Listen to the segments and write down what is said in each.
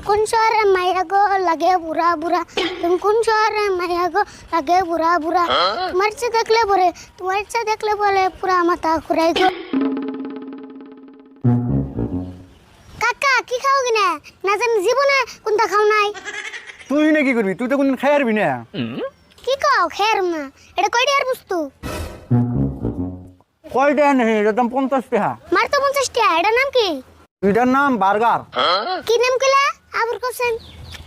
কোন শহরে মাইয়া গো লাগে বুড়া বুড়া, তুমি কোন শহরে মাইয়া গো লাগে বুড়া বুড়া, তোমার ইচ্ছা দেখলে পরে, তোমার ইচ্ছা দেখলে বলে পুরা মাথা ঘুরাই গো। কাকা কি খাও কিনা না জানি জীবনে কোনটা খাও নাই। তুই না কি করবি? তুই তো কোনদিন খাই আরবি না। কি খাও খের না, এটা কয়টা আর বস্তু? কয়টা নেই, এটার দাম 50 টাকা। মার তো 50 টাকা, এটার নাম কি? এটার নাম বার্গার। কি নাম কইলা আবার কোছেন?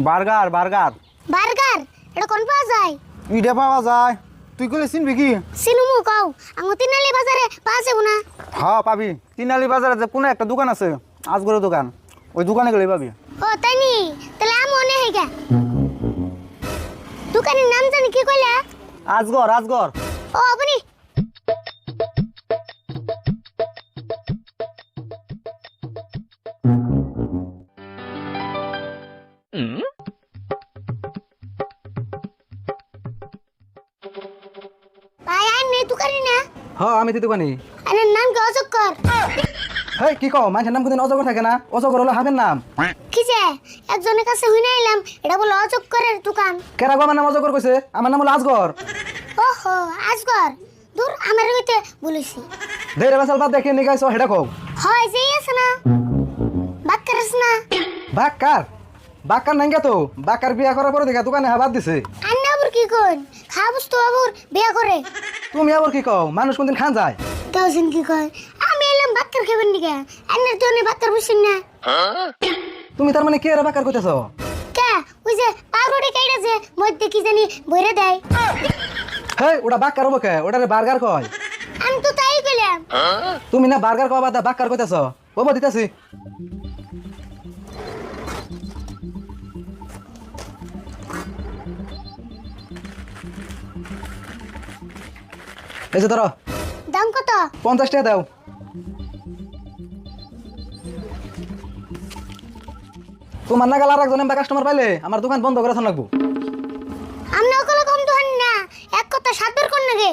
Burger burger. বার্গার, এটা কোন পাওয়া যায়? ইটা পাওয়া যায়। তুই কইলে চিনবি কি? সিনুমু কও, আঙ্গু তিনালি বাজারে পাওয়া যাবো না? হ্যাঁ পাবি। তিনালি বাজারে যে কোন একটা দোকান আছে, আজগরের দোকান, ওই দোকানে গেলে পাবি। ও তাই নি, তাহলে আমি মনে হয় গা। দোকানের নাম জানি কি কইলা? আজগর আজগর। ও আপনি ভাই আই নেই দোকানি না? হ্যাঁ আমি তো দোকানি। আরে নাম কি অজগর? হেই কি কও, মানুষের নাম কোনদিন অজগর থাকে না? অজগর হলো হাফের নাম। কি যে একজনের কাছে হইনা এলাম, এটা বলে অজগরের দোকান। কেরা গো আমার নাম অজগর কইছে? আমার নাম হলো আজগর। ওহো আজগর, দূর আমার হইতে বলেছি। দেরে বাসাল বাদ দেখে নিয়ে গাইছো হেডা কও। হয় যে আছে না বাক্কার আছে না? বাক্কার বাক্কার নাই গে তো, বাক্কার বিয়া করার পরে দেখা দোকানে হাবাদ দিছে। আন্না আবার কি কোন খাওয়া বস্তু আবার বিয়া করে? তুমি আবার কি কও, মানুষ কোনদিন খান যায়? তাওসিন কি কয় আমি এলাম বাক্কার খাবেন নিকে, আন্নার তো অনেক বাক্কার বুঝছেন না। তুমি তার মানে কে রে বাক্কার কইতেছো? কে ওই যে পাউরুটি কাইড়া যে মধ্যে কি জানি বইরে দেয়। হেই ওটা বাক্কার হবো কে? ওটারে বার্গার কয়। আমি তো তাই কইলাম। তুমি না বার্গার কও বাদ বাক্কার কইতেছো? ওবো দিতাছি। এই যে ধরো দাম কত? 50 টাকা দাও। তোমার নাগাল আর একজন কাস্টমার পাইলে আমার দোকান বন্ধ করে লাগবো। আমি ওগুলো কম দোকান না, এক কথা সাত বের কর নাকি?